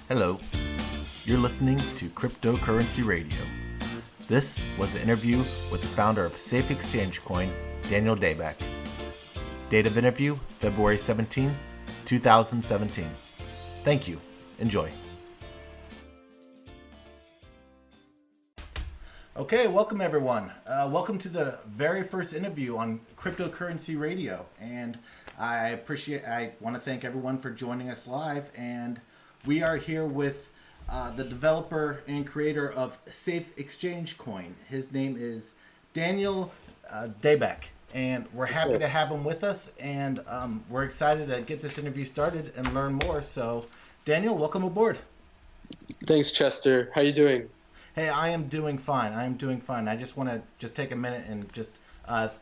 Hello, you're listening to Cryptocurrency Radio. This was an interview with the founder of Safe Exchange Coin, Daniel Dabek. Date of interview, February 17, 2017. Thank you. Enjoy. Okay, welcome everyone. Welcome to the very first interview on Cryptocurrency Radio. And I want to thank everyone for joining us live. And we are here with the developer and creator of Safe Exchange Coin. His name is Daniel Dabek. And we're happy to have him with us. And we're excited to get this interview started and learn more. So, Daniel, welcome aboard. Thanks, Chester. How you doing? Hey, I am doing fine. I just want to take a minute and just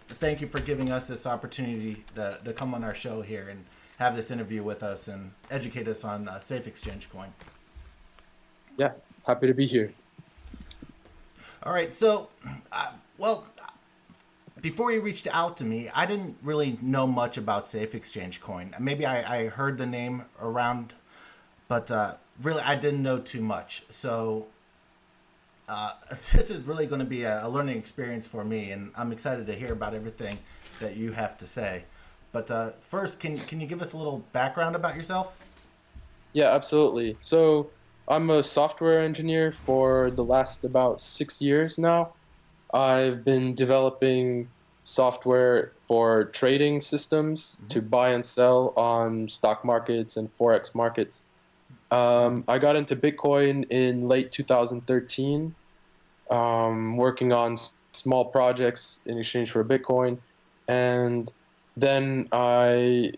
thank you for giving us this opportunity to come on our show here and have this interview with us and educate us on Safe Exchange Coin. Yeah, happy to be here. All right, so, before you reached out to me, I didn't really know much about Safe Exchange Coin. Maybe I heard the name around, but really I didn't know too much. So this is really going to be a learning experience for me, and I'm excited to hear about everything that you have to say. But first, can you give us a little background about yourself? Yeah, absolutely. So I'm a software engineer for the last about 6 years now. I've been developing software for trading systems to buy and sell on stock markets and Forex markets. I got into Bitcoin in late 2013, working on small projects in exchange for Bitcoin. And then I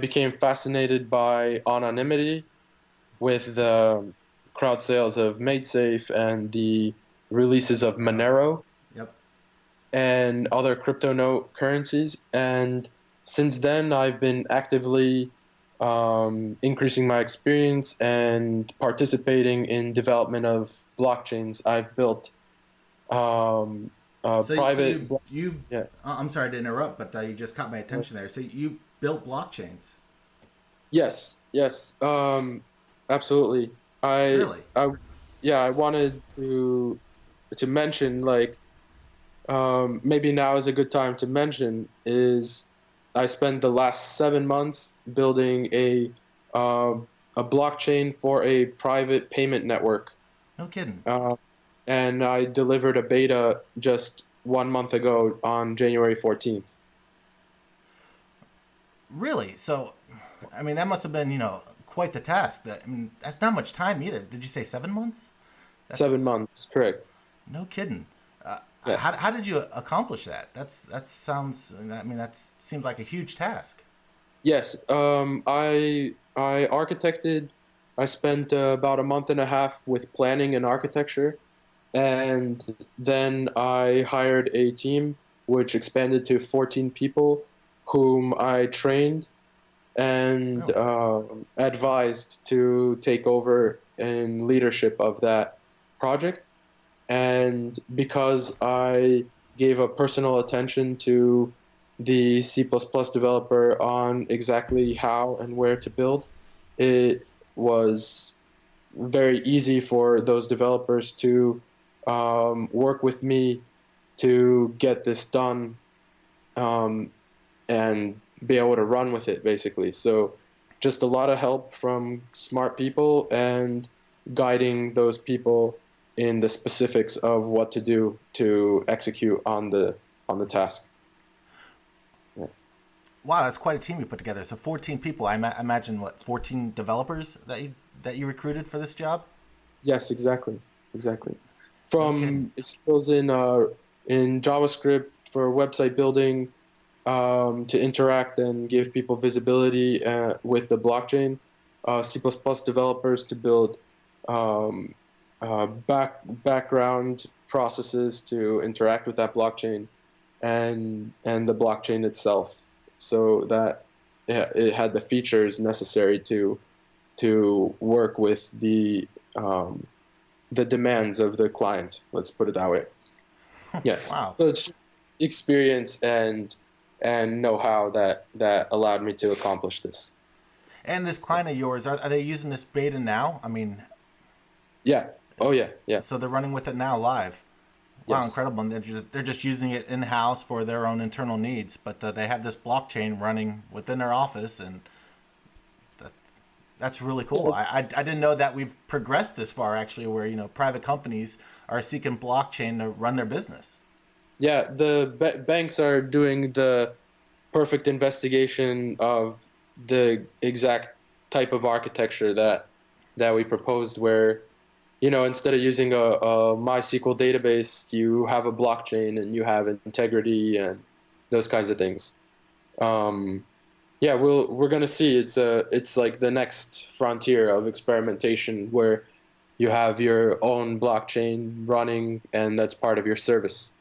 became fascinated by anonymity with the crowd sales of MadeSafe and the releases of Monero. Yep. And other crypto currencies. And since then, I've been actively increasing my experience and participating in development of blockchains. I've built private. Yeah. I'm sorry to interrupt, but you just caught my attention there. So you built blockchains. Yes. Absolutely. Really? I wanted to mention, like, maybe now is a good time to mention is I spent the last 7 months building a blockchain for a private payment network. No kidding. And I delivered a beta just 1 month ago on January 14th. Really? So, I mean, that must have been, quite the task. That's not much time either. Did you say 7 months? 7 months, correct. No kidding. Yeah. How did you accomplish that? That seems like a huge task. Yes. I architected. I spent about a month and a half with planning and architecture, and then I hired a team which expanded to 14 people, whom I trained and advised to take over in leadership of that project. And because I gave a personal attention to the C++ developer on exactly how and where to build, it was very easy for those developers to work with me to get this done and be able to run with it, basically. So just a lot of help from smart people and guiding those people in the specifics of what to do to execute on the task. Yeah. Wow, that's quite a team you put together. So 14 people. I imagine 14 developers that you recruited for this job? Yes, exactly. From skills in JavaScript for website building, to interact and give people visibility with the blockchain, C++ developers to build background processes to interact with that blockchain, and the blockchain itself, so that it had the features necessary to work with the demands of the client. Let's put it that way. Yeah. Wow. So it's just experience and know-how that allowed me to accomplish this. And this client of yours, are they using this beta now? I mean, Yeah. Oh yeah. Yeah. so they're running with it now live. Wow, Yes. incredible! And they're just using it in house for their own internal needs, but they have this blockchain running within their office, and that's that's really cool. Yeah. I didn't know that we've progressed this far actually, where private companies are seeking blockchain to run their business. Yeah. The banks are doing the perfect investigation of the exact type of architecture that we proposed, where instead of using a MySQL database, you have a blockchain and you have integrity and those kinds of things. Um, yeah, we're gonna see. It's like the next frontier of experimentation where you have your own blockchain running and that's part of your service.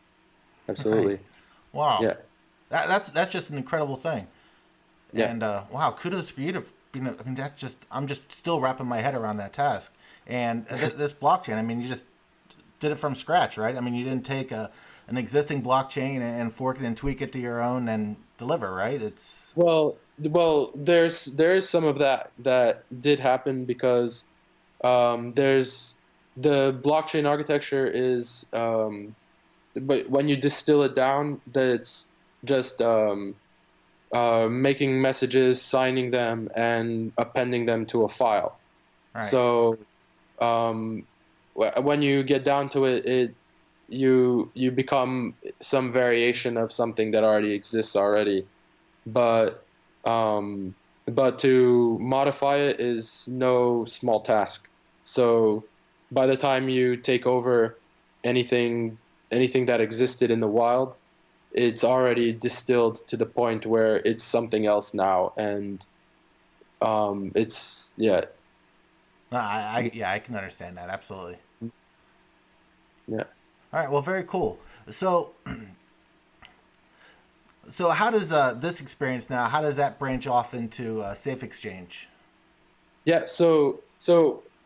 Right. Absolutely. Wow. Yeah. That's just an incredible thing. Yeah. And wow, kudos for you to I mean, that's just I'm just still wrapping my head around that task. And this blockchain, I mean, you just did it from scratch, right? I mean, you didn't take an existing blockchain and fork it and tweak it to your own and deliver, right? It's Well, there is some of that did happen because there's the blockchain architecture is but when you distill it down, that it's just making messages, signing them, and appending them to a file. right. So um, when you get down to it, you become some variation of something that already exists already. But um, but to modify it is no small task. So by the time you take over anything anything that existed in the wild, it's already distilled to the point where it's something else now, and it's yeah. No, yeah, I can understand that absolutely. Yeah. All right, well, very cool. So, so how does this experience now? How does that branch off into Safe Exchange? Yeah, so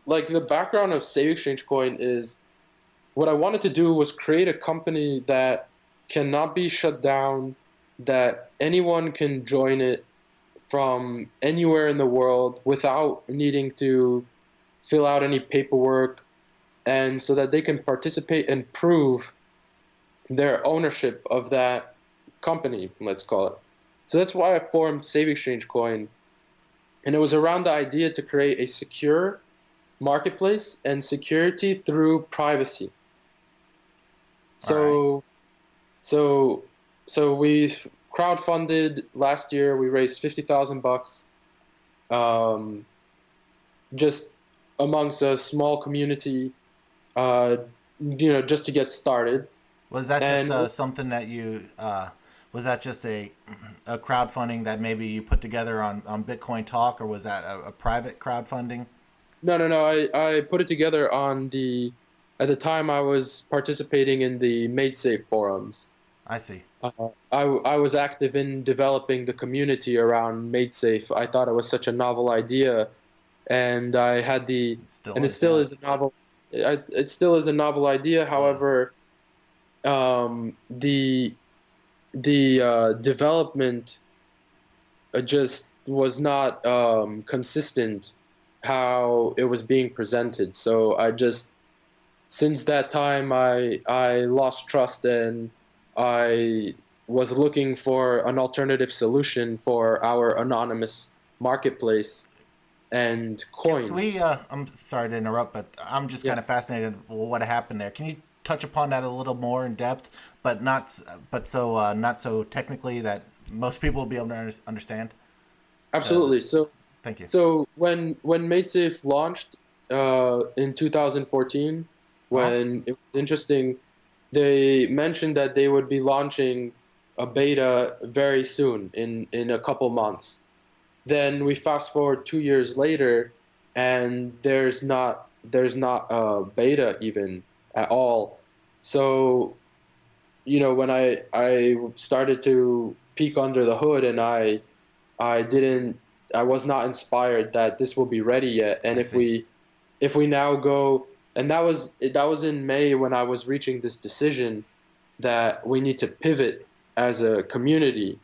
like the background of Save Exchange Coin is what I wanted to do was create a company that cannot be shut down, that anyone can join it from anywhere in the world without needing to fill out any paperwork, and so that they can participate and prove their ownership of that company, let's call it. So that's why I formed Save Exchange Coin, and it was around the idea to create a secure marketplace and security through privacy. All right. So so we crowdfunded last year. We raised $50,000, um, just amongst a small community, uh, just to get started. Was that just And something that was that just a crowdfunding that maybe you put together on Bitcoin Talk, or was that a private crowdfunding? no, I put it together on at the time I was participating in the MadeSafe forums. I see. I was active in developing the community around MadeSafe. I thought it was such a novel idea, and I had Still and it is, still yeah. is a novel, it still is a novel idea. Absolutely. However, the development just was not consistent how it was being presented. So since that time, I lost trust, and I was looking for an alternative solution for our anonymous marketplace and Can coin. we? I'm sorry to interrupt, but I'm just Yeah. kind of fascinated with what happened there. Can you touch upon that a little more in depth, but not so technically that most people will be able to understand? Absolutely. Thank you. So when MadeSafe launched in 2014, Huh? when it was interesting, they mentioned that they would be launching a beta very soon, in a couple months. Then we fast forward 2 years later, and there's not a beta even at all. So when I started to peek under the hood, and I didn't I was not inspired that this will be ready yet. I And see. if we now go, and that was in May, when I was reaching this decision that we need to pivot as a community,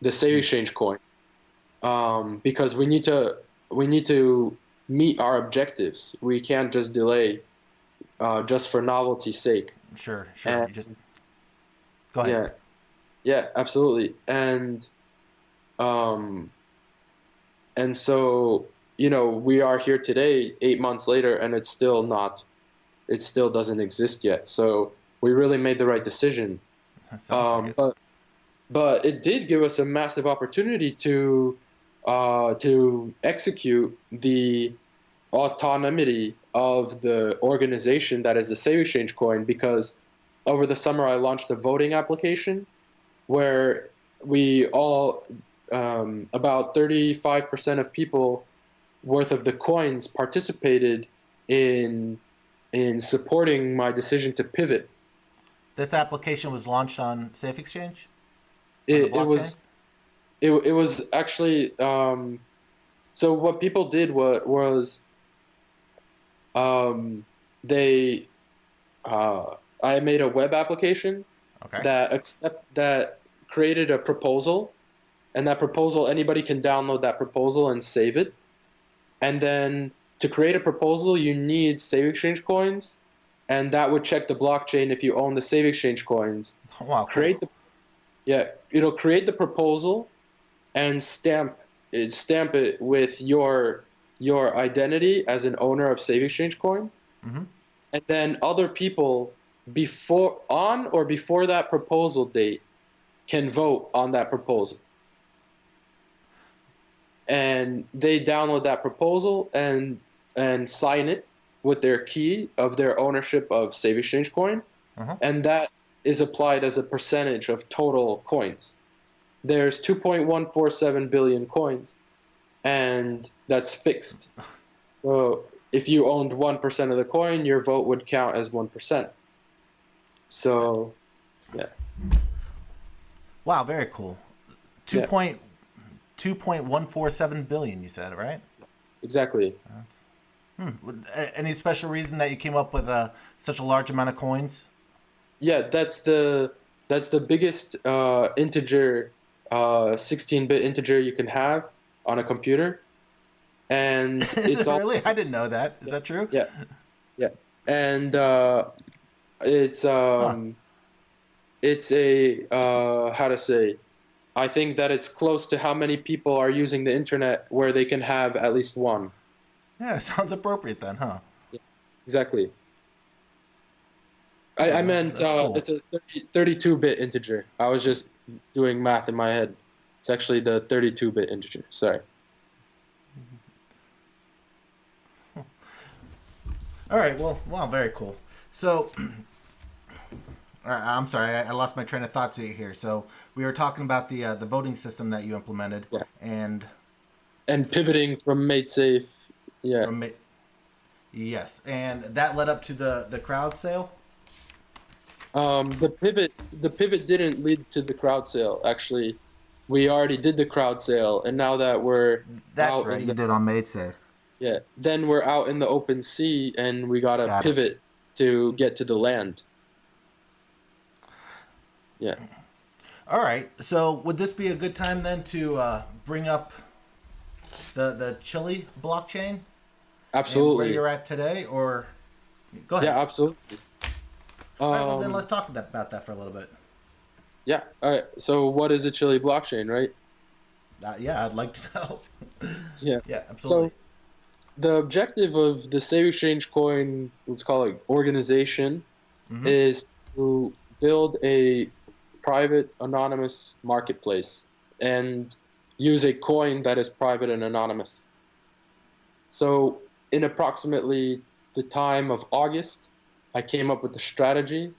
the Save Hmm. Exchange coin, because we need to meet our objectives. We can't just delay just for novelty's sake. Sure. And You just go ahead. yeah, yeah, absolutely. Um, and so, we are here today, 8 months later, and it still doesn't exist yet. So we really made the right decision. That sounds like it. But it did give us a massive opportunity to execute the autonomy of the organization that is the Save Exchange coin, because over the summer I launched a voting application where we all about 35% of people worth of the coins participated in supporting my decision to pivot. This application was launched on Safe Exchange on the It blockchain. was actually so what people did was they I made a web application Okay. that created a proposal, and that proposal, anybody can download that proposal and save it. And then to create a proposal, you need Save Exchange coins, and that would check the blockchain if you own the Save Exchange coins. Wow. Cool. It'll create the proposal and stamp it with your identity as an owner of Save Exchange coin. Mm-hmm. And then other people before that proposal date can vote on that proposal. And they download that proposal and sign it with their key of their ownership of Save Exchange coin, and that is applied as a percentage of total coins. There's 2.147 billion coins, and that's fixed. So if you owned 1% of the coin, your vote would count as 1%. So, yeah. Wow, very cool. 2.147 billion, you said, right? Exactly. That's, Any special reason that you came up with such a large amount of coins? Yeah, that's the biggest integer, 16-bit integer you can have on a computer, and Is it really? I didn't know that. Is that true? Yeah, yeah, and it's it's a how to say. I think that it's close to how many people are using the internet where they can have at least one. Yeah, sounds appropriate then, huh? Yeah, exactly. I meant cool. it's a 32-bit integer. I was just doing math in my head. It's actually the 32-bit integer. Sorry. All right. Well, wow, very cool. So, I'm sorry, I lost my train of thoughts here. So we were talking about the voting system that you implemented, Yeah. and pivoting from made safe. Yeah. Yes, and that led up to the crowd sale. The pivot didn't lead to the crowd sale. Actually, we already did the crowd sale, and now that we're That's right, you did on Made Safe. Yeah, then we're out in the open sea, and we gotta pivot to get to the land. Yeah. All right. So would this be a good time then to bring up the Chile blockchain? Absolutely. And where you're at today, or go ahead. Yeah, absolutely. All right, well, then let's talk about that for a little bit. Yeah. All right. So what is a Chile blockchain, right? Yeah, I'd like to know. Yeah. Yeah, absolutely. So the objective of the Save Exchange coin, let's call it organization, is to build a private anonymous marketplace and use a coin that is private and anonymous. So in approximately the time of August, I came up with a strategy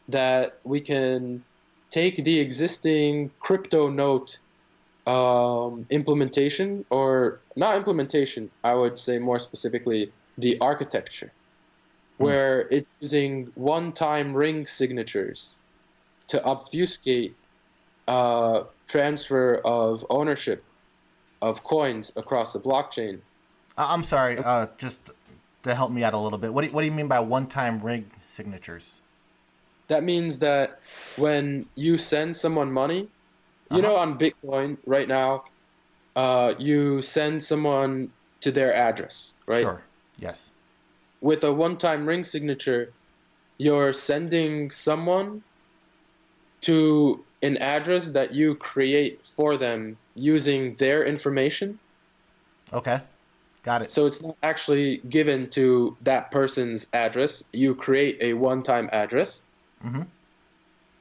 that we can take the existing crypto note implementation, or not implementation, I would say more specifically the architecture, where it's using one-time ring signatures to obfuscate transfer of ownership of coins across the blockchain. I'm sorry, just to help me out a little bit. What do you mean by one-time ring signatures? That means that when you send someone money, you know, on Bitcoin right now, you send someone to their address, right? Sure. Yes. With a one-time ring signature, you're sending someone to an address that you create for them using their information. Okay. Got it. So it's not actually given to that person's address. You create a one-time address Mm-hmm.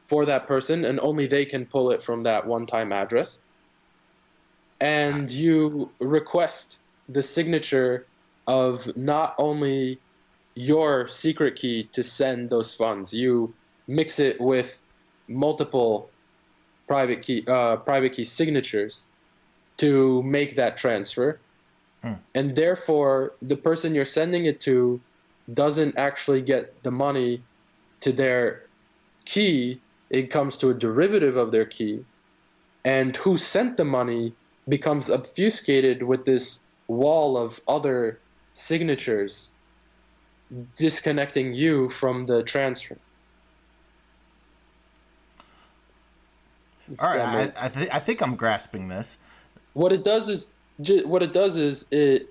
for that person, and only they can pull it from that one-time address. And you request the signature of not only your secret key to send those funds, you mix it with multiple private key signatures to make that transfer. And therefore, the person you're sending it to doesn't actually get the money to their key. It comes to a derivative of their key. And who sent the money becomes obfuscated with this wall of other signatures disconnecting you from the transfer. All right. I think I'm grasping this. What it does is it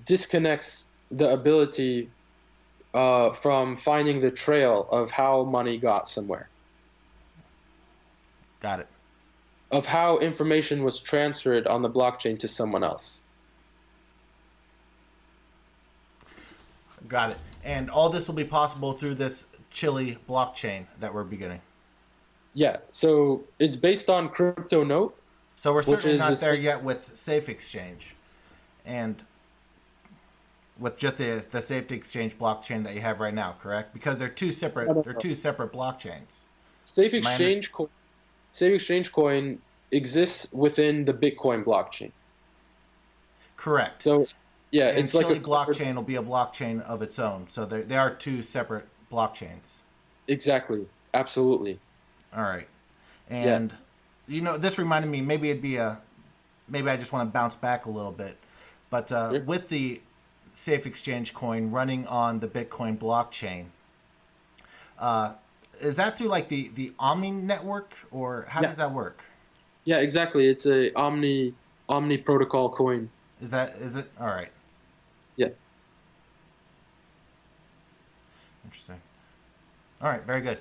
disconnects the ability from finding the trail of how money got somewhere, Got it. of how information was transferred on the blockchain to someone else. Got it. And all this will be possible through this Chili blockchain that we're beginning. Yeah, so it's based on crypto note. So we're certainly not there yet with Safe Exchange, and with just the Safe Exchange blockchain that you have right now, correct? Because they're two separate blockchains. Safe Exchange coin exists within the Bitcoin blockchain. Correct. So yeah, and it's like Chili blockchain will be a blockchain of its own. So they are two separate blockchains. Exactly. Absolutely. All right. And you know, this reminded me, maybe I just want to bounce back a little bit, but with the Safe Exchange coin running on the Bitcoin blockchain, is that through like the Omni network, or how does that work? Yeah, exactly. It's a Omni protocol coin. Is it? All right. Yeah. Interesting. All right, very good.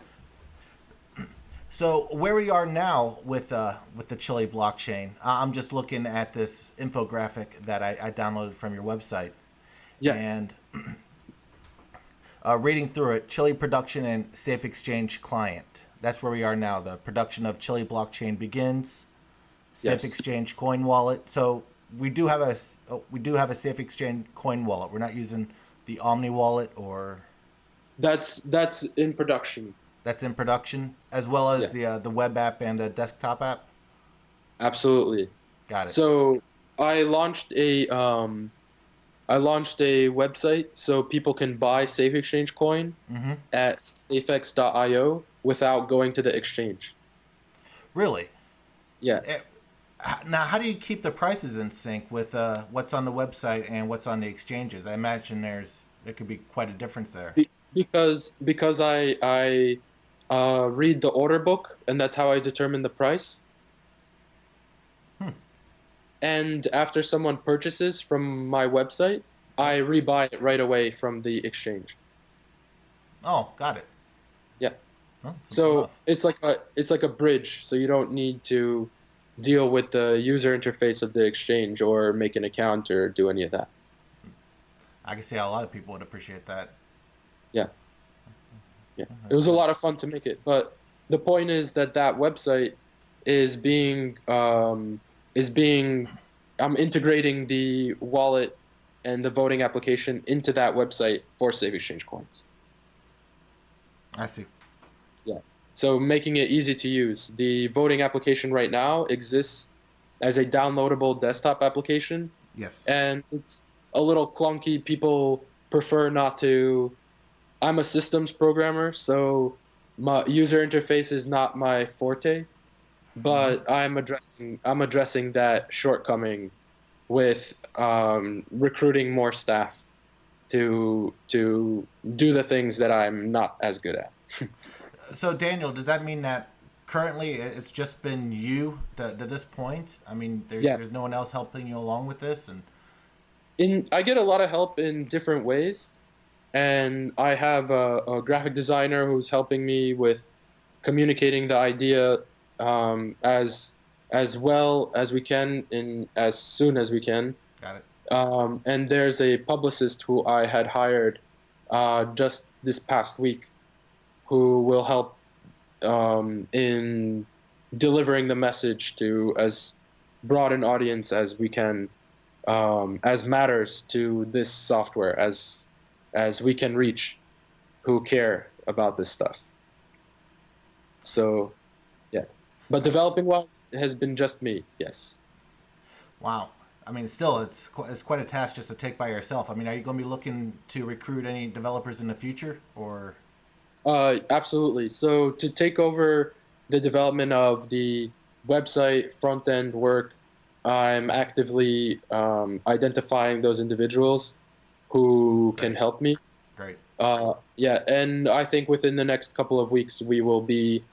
So where we are now with the Chili blockchain, I'm just looking at this infographic that I downloaded from your website. Yeah. And reading through it, Chili production and Safe Exchange client. That's where we are now. The production of Chili blockchain begins. Safe Exchange coin wallet. So we do have a Safe Exchange coin wallet. We're not using the Omni wallet, or that's in production. That's in production, as well as the web app and the desktop app. Absolutely. Got it. So I launched a website so people can buy Safe Exchange coin at safex.io without going to the exchange. Really? Yeah. Now, how do you keep the prices in sync with what's on the website and what's on the exchanges? I imagine there could be quite a difference there. Because I read the order book, and that's how I determine the price. And after someone purchases from my website, I rebuy it right away from the exchange. Oh, got it. Yeah. Oh, so it's like a bridge, so you don't need to deal with the user interface of the exchange or make an account or do any of that. I can see how a lot of people would appreciate that. Yeah. Yeah. It was a lot of fun to make it, but the point is that website I'm integrating the wallet and the voting application into that website for Safe Exchange coins. I see. Yeah. So making it easy to use. The voting application right now exists as a downloadable desktop application. Yes. And it's a little clunky. People prefer not to. I'm a systems programmer, so my user interface is not my forte. But I'm addressing that shortcoming with recruiting more staff to do the things that I'm not as good at. So Daniel, does that mean that currently it's just been you to this point? I mean, there's no one else helping you along with this, and I get a lot of help in different ways, and I have a graphic designer who's helping me with communicating the idea as well as we can in as soon as we can. Got it. And there's a publicist who I had hired just this past week who will help in delivering the message to as broad an audience as we can, as matters to this software as we can reach who care about this stuff. So, yeah. But Nice. developing wise, it has been just me. Yes. Wow. I mean, still, it's quite a task just to take by yourself. I mean, are you going to be looking to recruit any developers in the future, or? Absolutely. So to take over the development of the website front end work, I'm actively identifying those individuals who can Great. help me. Great. Yeah, and I think within the next couple of weeks we will be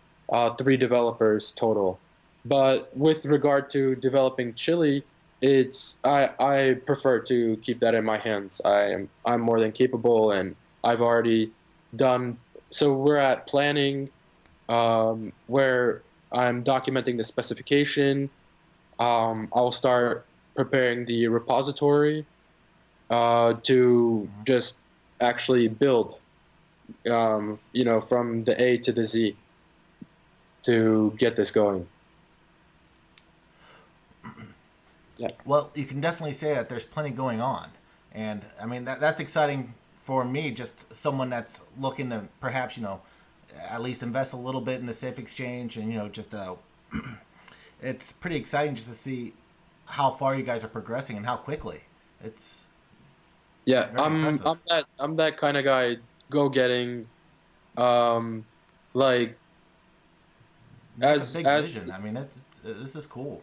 3 developers total. But with regard to developing Chili, I prefer to keep that in my hands. I'm more than capable, and I've already done. So we're at planning, where I'm documenting the specification. I'll start preparing the repository to Mhm. just actually build, from the A to the Z to get this going. Yeah. Well, you can definitely say that there's plenty going on, and I mean that's exciting for me. Just someone that's looking to perhaps at least invest a little bit in the safe exchange, and just it's pretty exciting just to see how far you guys are progressing and how quickly. It's Yeah, it's very impressive. I'm that kind of guy, go getting, um, like You have a big as vision. I mean, this is cool.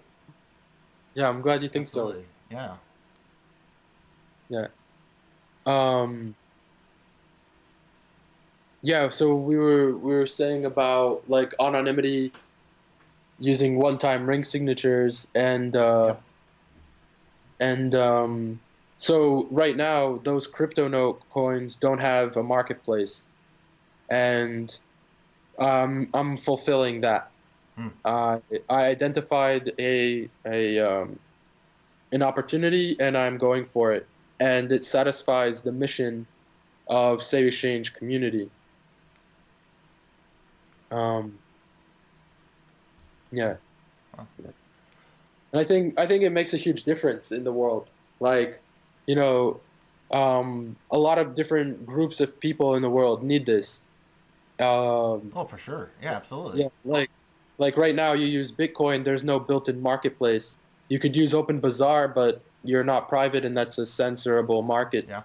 yeah, I'm glad you think so. Absolutely. Yeah. Yeah. Um, yeah, so we were saying about like anonymity using one-time ring signatures Yep. and so right now those crypto note coins don't have a marketplace, and I'm fulfilling that. Hmm. I identified an opportunity, and I'm going for it, and it satisfies the mission of Save Exchange community. Um, yeah, Well, and I think it makes a huge difference in the world. Like, you know, a lot of different groups of people in the world need this. Um, oh, for sure. Yeah, absolutely. yeah, like right now you use Bitcoin. There's no built-in marketplace. You could use Open Bazaar, but you're not private, and that's a censorable market. Yeah.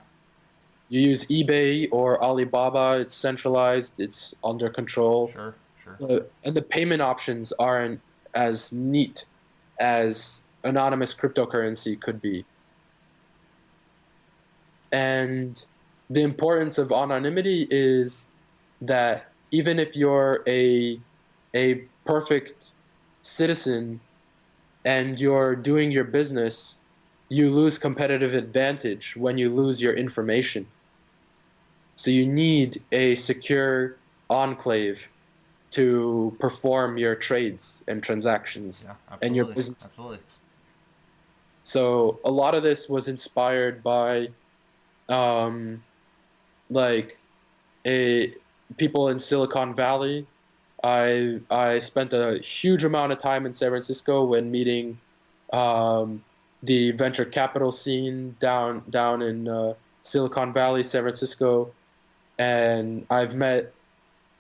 You use eBay or Alibaba, it's centralized, it's under control. Sure. Sure. And the payment options aren't as neat as anonymous cryptocurrency could be. And the importance of anonymity is that even if you're a perfect citizen and you're doing your business, you lose competitive advantage when you lose your information. So you need a secure enclave to perform your trades and transactions Yeah, and your absolutely. business. Absolutely. So a lot of this was inspired by um, like a people in Silicon Valley. I spent a huge amount of time in San Francisco when meeting um, the venture capital scene down in Silicon Valley, San Francisco, and I've met,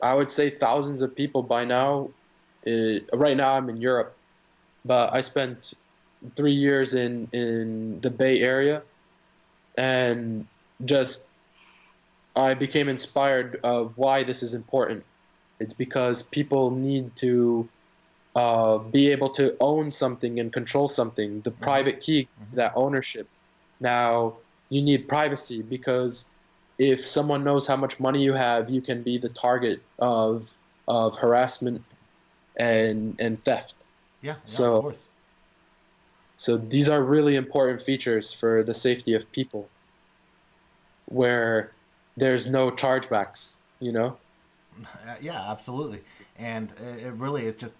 I would say, thousands of people by now. Right now I'm in Europe, but I spent 3 years in the Bay Area, and just I became inspired of why this is important. It's because people need to be able to own something and control something, the Mm-hmm. private key, Mm-hmm. that ownership. Now, you need privacy because if someone knows how much money you have, you can be the target of harassment and theft. Yeah. Yeah. Of So course. So these are really important features for the safety of people, where there's no chargebacks, you know? Yeah, absolutely. And it really, it just,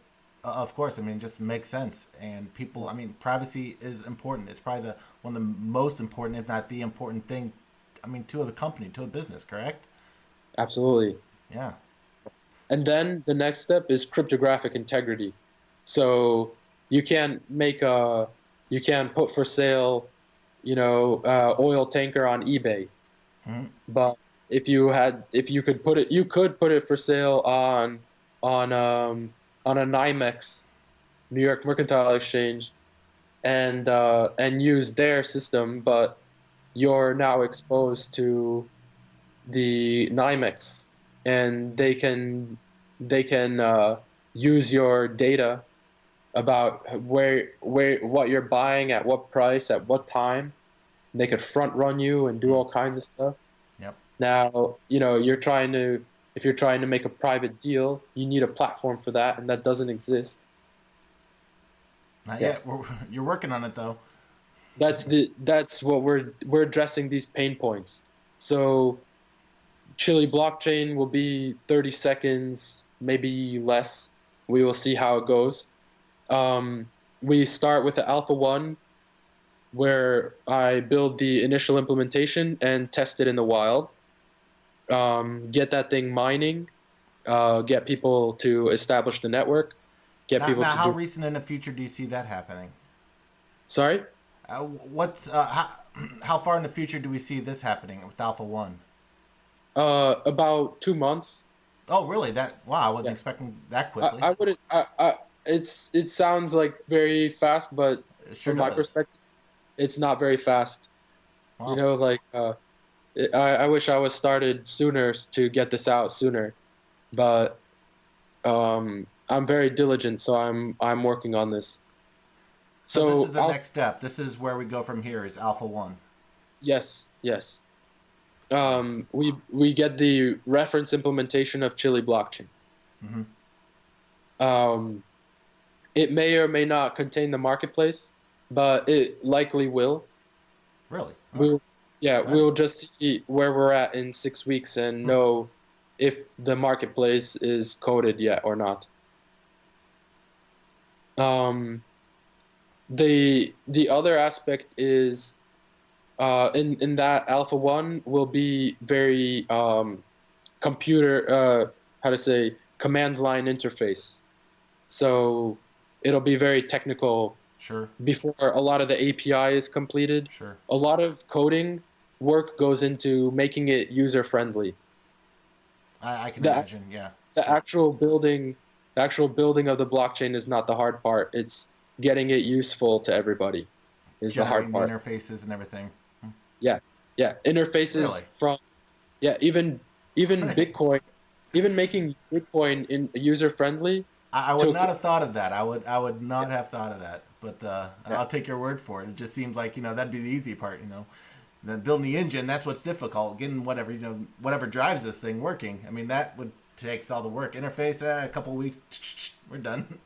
of course, I mean, it just makes sense. And people, I mean, privacy is important. It's probably the one of the most important, if not the important thing. I mean, to a company, to a business, correct? Absolutely. Yeah. And then the next step is cryptographic integrity. So you can make a, you can put for sale, oil tanker on eBay. Hmm. But if you could put it, you could put it for sale on um on a NYMEX, New York Mercantile Exchange, and use their system, but you're now exposed to the NYMEX, and they can use your data about where what you're buying at what price at what time. They could front run you and do all kinds of stuff. Yep. Now, if you're trying to make a private deal, you need a platform for that, and that doesn't exist. Not Yeah. yet. You're working on it though. That's what we're addressing, these pain points. So Chili blockchain will be 30 seconds, maybe less. We will see how it goes. We start with the Alpha 1, where I build the initial implementation and test it in the wild. Get that thing mining, get people to establish the network, get Now, people now, to how do. recent in the future do you see that happening? Sorry? What's how far in the future do we see this happening with Alpha One? About 2 months. Oh, really? That wow! I wasn't Yeah. expecting that I, quickly. I wouldn't. It sounds like very fast, but It sure from my does. perspective, it's not very fast. Wow. Like I wish I was started sooner to get this out sooner, but I'm very diligent, so I'm working on this. So this is So the next step. This is where we go from here. Is Alpha One? yes, yes. We get the reference implementation of Chili blockchain. Mm-hmm. Um, it may or may not contain the marketplace, but it likely will. Really? Oh, We'll Yeah, exciting. we'll just see where we're at in 6 weeks and Hmm. know if the marketplace is coded yet or not. Um, the other aspect is, in that Alpha 1 will be very computer, how to say, command line interface. So it'll be very technical Sure. before a lot of the API is completed. Sure. A lot of coding work goes into making it user friendly. I can The imagine. Yeah. the Sure. actual building of the blockchain is not the hard part. It's getting it useful to everybody is the hard Generating the part. interfaces and everything. Hmm. Yeah. Yeah. Really? Interfaces from, yeah, even Bitcoin, even making Bitcoin in user friendly I would took. not have thought of that. I would not have thought of that. But Yeah. I'll take your word for it. It just seems like that'd be the easy part. Then building the engine, that's what's difficult. Getting whatever drives this thing working. I mean, that would takes all the work. Interface, a couple of weeks, we're done.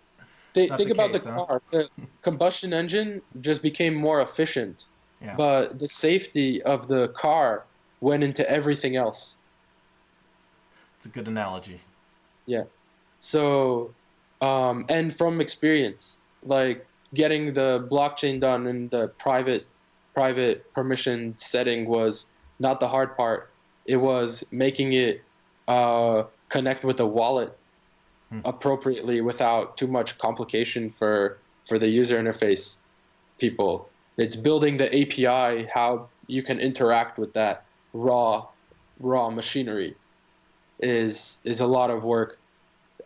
It's not Think the about the case, huh? car. The combustion engine just became more efficient, Yeah, but the safety of the car went into everything else. it's a good analogy. Yeah. So, and from experience, like getting the blockchain done in the private permission setting was not the hard part. It was making it connect with the wallet Hmm. appropriately without too much complication for the user interface people. It's building the API, how you can interact with that raw machinery is a lot of work,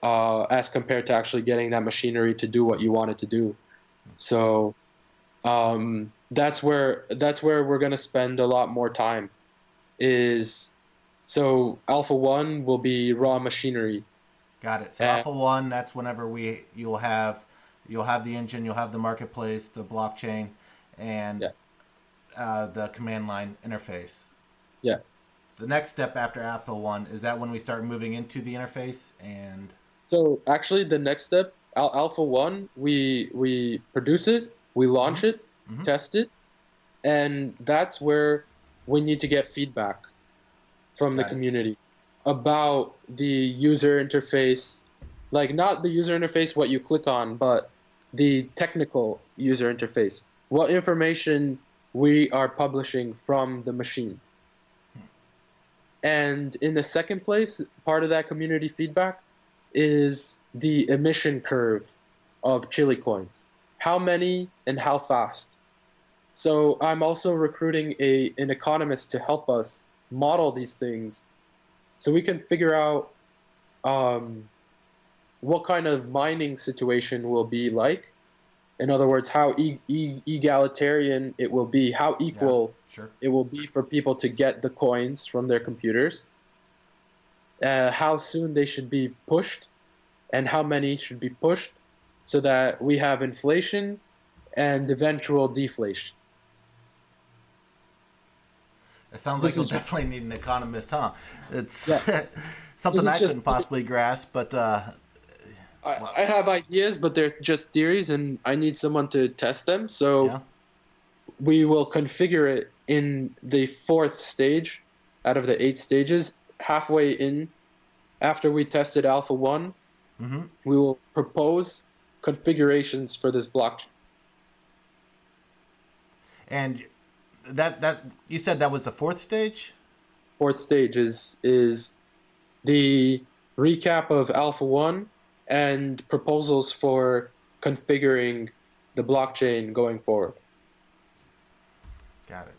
as compared to actually getting that machinery to do what you want it to do. So that's where we're gonna spend a lot more time. Is So Alpha 1 will be raw machinery, Got it. So and Alpha One, that's whenever you'll have the engine, you'll have the marketplace, the blockchain, and yeah, the command line interface. yeah. The next step after Alpha One is that when we start moving into the interface and So actually, the next step, Alpha 1, we produce it, We launch it, Mm-hmm. test it, and that's where we need to get feedback from the Got it. community about the user interface, like not the user interface, what you click on, but the technical user interface. What information we are publishing from the machine. And in the second place, part of that community feedback is the emission curve of chili coins. How many and how fast? So I'm also recruiting an economist to help us model these things so we can figure out um, what kind of mining situation will be like. In other words, how egalitarian it will be, how Yeah. equal Sure. it will be for people to get the coins from their computers, how soon they should be pushed, and how many should be pushed so that we have inflation and eventual deflation. It sounds like This you'll is definitely need an economist, huh? It's yeah. This something is I couldn't just possibly grasp, but well, I have ideas, but they're just theories, and I need someone to test them. So yeah. we will configure it in the fourth stage out of the 8 stages. Halfway in, after we tested Alpha 1, Mm-hmm. we will propose configurations for this blockchain. And that you said that was the fourth stage. Fourth stage is the recap of Alpha 1 and proposals for configuring the blockchain going forward. Got it.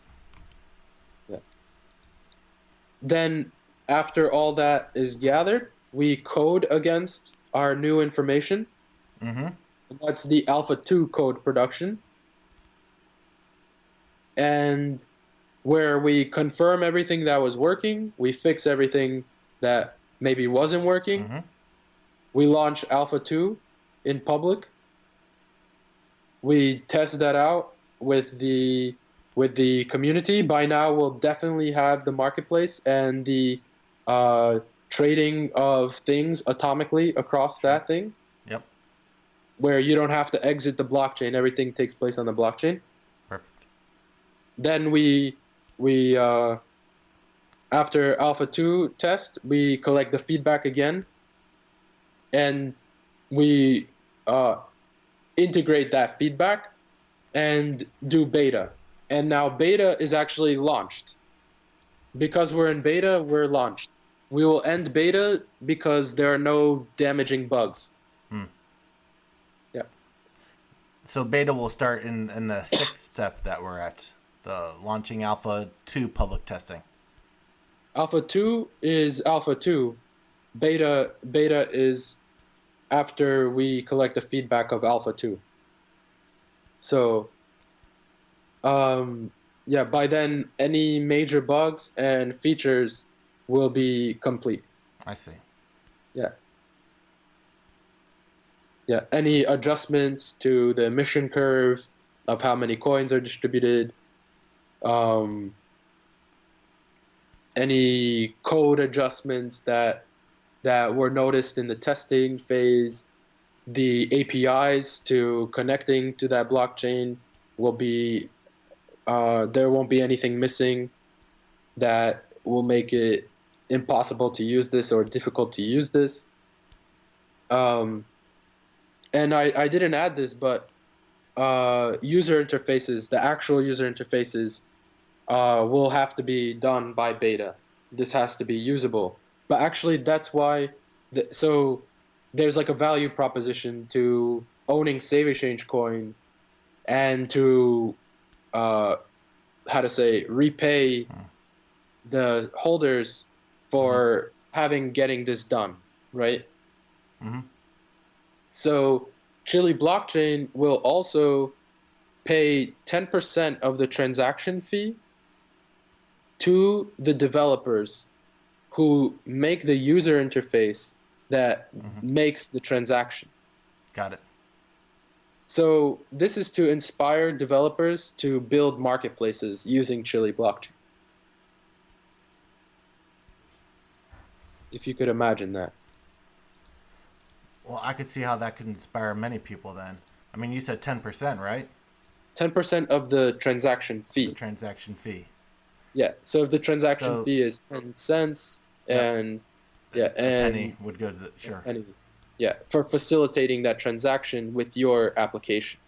Yeah. Then, after all that is gathered, we code against our new information. Mm-hmm. That's the Alpha 2 code production. And where we confirm everything that was working, we fix everything that maybe wasn't working. Mm-hmm. We launch Alpha 2 in public. We test that out with the community. By now, we'll definitely have the marketplace and the trading of things atomically across Sure. that thing, Yep. where you don't have to exit the blockchain. Everything takes place on the blockchain. Perfect. Then we after Alpha 2 test, we collect the feedback again, and we integrate that feedback and do beta. And now beta is actually launched. Because we're in beta, we're launched. We will end beta because there are no damaging bugs. Hmm. Yeah. So beta will start in the sixth step that we're at, the launching Alpha 2 public testing. Alpha 2 is Alpha 2. Beta is after we collect the feedback of Alpha 2. So yeah, by then any major bugs and features will be complete. I see. Yeah. Yeah, any adjustments to the emission curve of how many coins are distributed, any code adjustments that were noticed in the testing phase, the APIs to connecting to that blockchain will be there won't be anything missing that will make it impossible to use this or difficult to use this. And I didn't add this, but user interfaces, the actual user interfaces, will have to be done by beta. This has to be usable. But actually, that's why. So there's like a value proposition to owning Save Exchange Coin and to how to say repay the holders for getting this done, right? Mm-hmm. So Chili blockchain will also pay 10% of the transaction fee to the developers who make the user interface that makes the transaction. Got it. So this is to inspire developers to build marketplaces using Chili blockchain. If you could imagine that. Well, I could see how that could inspire many people then. I mean, you said 10%, right? 10% of the transaction The fee. transaction fee. Yeah. So if the transaction So, fee is 10 cents yep, and yeah, a penny and would go to the sure. any, yeah, for facilitating that transaction with your application.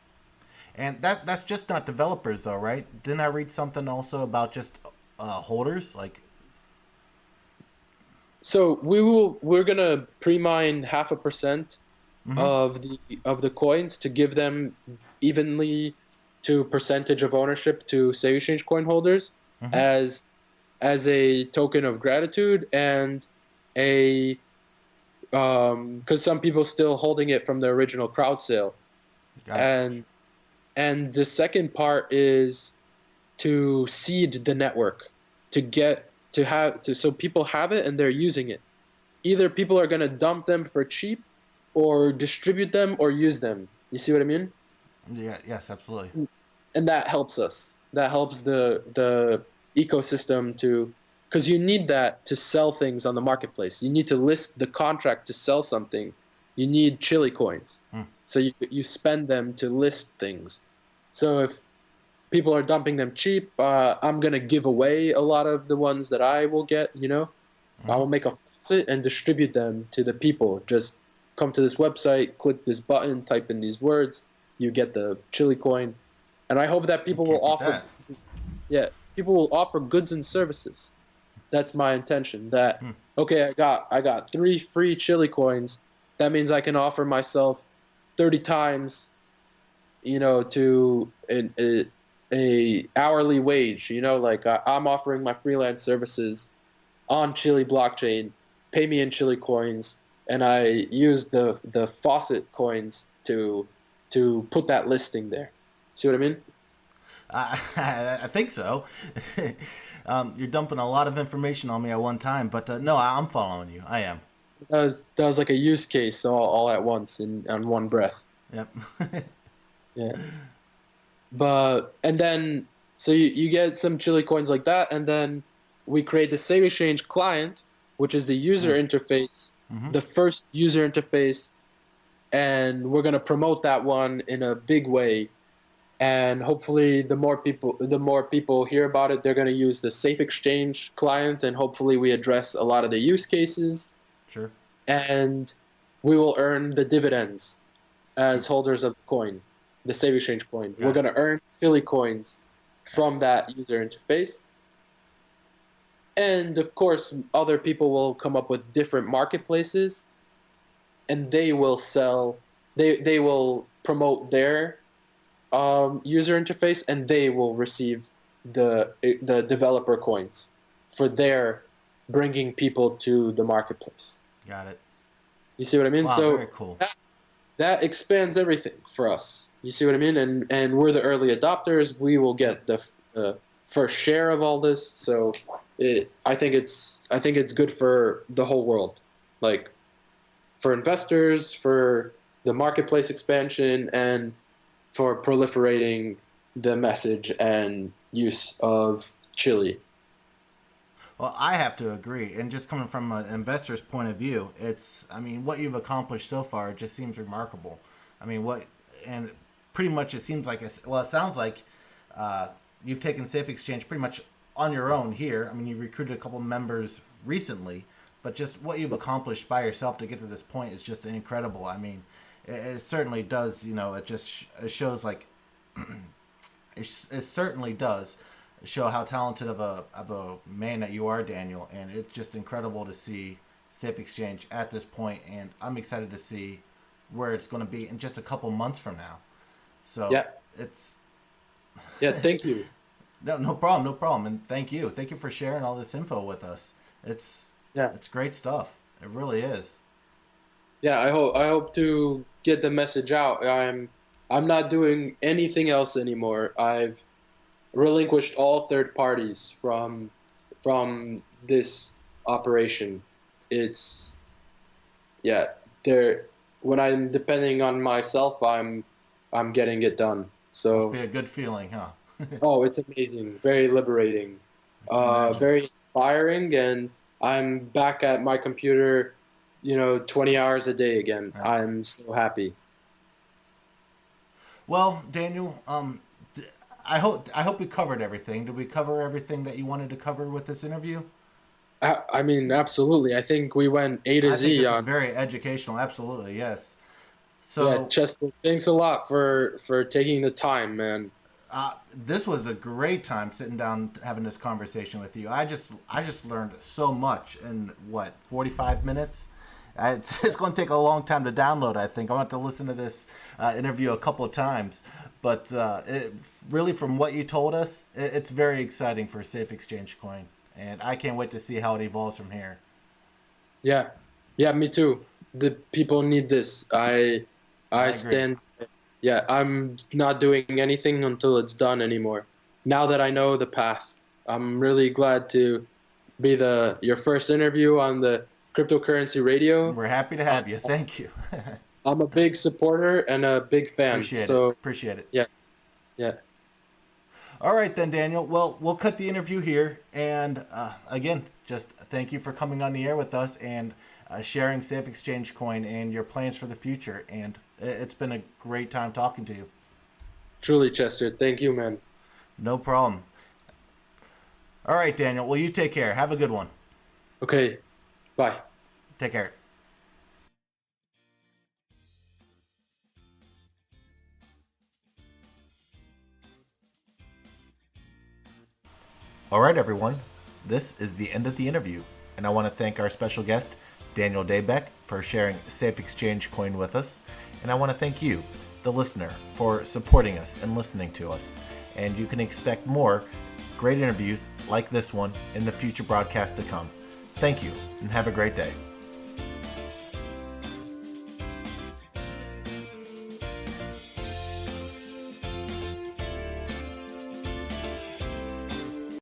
And that's just not developers though, right? Didn't I read something also about just holders? Like, So we're gonna pre-mine 0.5% mm-hmm, of the coins to give them evenly to percentage of ownership to Save Exchange coin holders mm-hmm. as a token of gratitude and a because some people still holding it from the original crowd sale. Got it. And the second part is to seed the network, to get to have to so people have it and they're using it. Either people are going to dump them for cheap or distribute them or use them. You see what I mean? Yeah. Yes. Absolutely. And that helps us. That helps the ecosystem to, because you need that to sell things on the marketplace. You need to list the contract to sell something. You need chili coins. Hmm. So you spend them to list things. So if people are dumping them cheap, I'm gonna give away a lot of the ones that I will get. I Mm-hmm. will make a faucet and distribute them to the people. Just come to this website, click this button, type in these words, you get the chili coin. And I hope that You people will can't beat offer, that. yeah, people will offer goods and services. That's my intention. That Hmm. okay, I got 3 free chili coins. That means I can offer myself 30 times, to a hourly wage. Like I'm offering my freelance services on Chili blockchain, pay me in Chili coins, and I use the faucet coins to put that listing there. See what I mean? I think so. You're dumping a lot of information on me at one time, but no, I'm following you. I am. That was like a use case all at once in on one breath. Yep. Yeah. But and then so you get some Chili coins like that, and then we create the Save Exchange client, which is the user interface, Mm-hmm. the first user interface, and we're gonna promote that one in a big way. And hopefully, the more people hear about it, they're gonna use the Safe Exchange client, and hopefully, we address a lot of the use cases, Sure. and we will earn the dividends as holders of the coin, the Save Exchange coin. We're Got it. gonna earn Chili coins Gotcha. from that user interface. And of course, other people will come up with different marketplaces and they will sell, they will promote their user interface and they will receive the developer coins for their bringing people to the marketplace. Got it. You see what I mean? Wow. So Very cool. that expands everything for us. You see what I mean? And we're the early adopters. We will get the first share of all this. So I think it's good for the whole world, like for investors, for the marketplace expansion, and for proliferating the message and use of chili. Well, I have to agree. And just coming from an investor's point of view, I mean, what you've accomplished so far just seems remarkable. I mean, and pretty much it seems like, it sounds like you've taken Safe Exchange pretty much on your own here. I mean, you recruited a couple members recently, but just what you've accomplished by yourself to get to this point is just incredible. I mean, it certainly does, it just it shows like, it certainly does show how talented of a man that you are, Daniel, and it's just incredible to see Safe Exchange at this point, and I'm excited to see where it's going to be in just a couple months from now. So Yeah. it's Yeah. Thank you. no problem, no problem, and thank you for sharing all this info with us. It's Yeah. it's great stuff. It really is. Yeah. I hope to get the message out. I'm not doing anything else anymore. I've relinquished all third parties from this operation. It's yeah, there when I'm depending on myself, I'm getting it done. Must So be a good feeling, huh? oh, it's amazing, very liberating, I can imagine. very inspiring, and I'm back at my computer, 20 hours a day again. Yeah. I'm so happy. Well, Daniel, I hope we covered everything. Did we cover everything that you wanted to cover with this interview? I mean, absolutely. I think we went A to I think Z this was on. very educational. Absolutely, yes. Yeah, So Chester, thanks a lot for taking the time, man. this was a great time sitting down having this conversation with you. I just learned so much in what 45 minutes. It's going to take a long time to download. I think I want to listen to this interview a couple of times, but really, from what you told us, it's very exciting for Safe Exchange Coin, and I can't wait to see how it evolves from here. Yeah, yeah, me too. The people need this. I I agree. stand. Yeah, I'm not doing anything until it's done anymore. Now that I know the path, I'm really glad to be the your first interview on the cryptocurrency radio. We're happy to Uh, have you. Thank you. I'm a big supporter and a big fan. Appreciate it. So Appreciate it. yeah, yeah. All right, then, Daniel. Well, we'll cut the interview here. And again, just thank you for coming on the air with us and sharing Safe Exchange Coin and your plans for the future. And it's been a great time talking to you. Truly, Chester. Thank you, man. No problem. All right, Daniel. Well, you take care. Have a good one. Okay, bye. Take care. All right, everyone. This is the end of the interview, and I want to thank our special guest, Daniel Dabek, for sharing Safe Exchange Coin with us. And I want to thank you, the listener, for supporting us and listening to us. And you can expect more great interviews like this one in the future broadcasts to come. Thank you, and have a great day.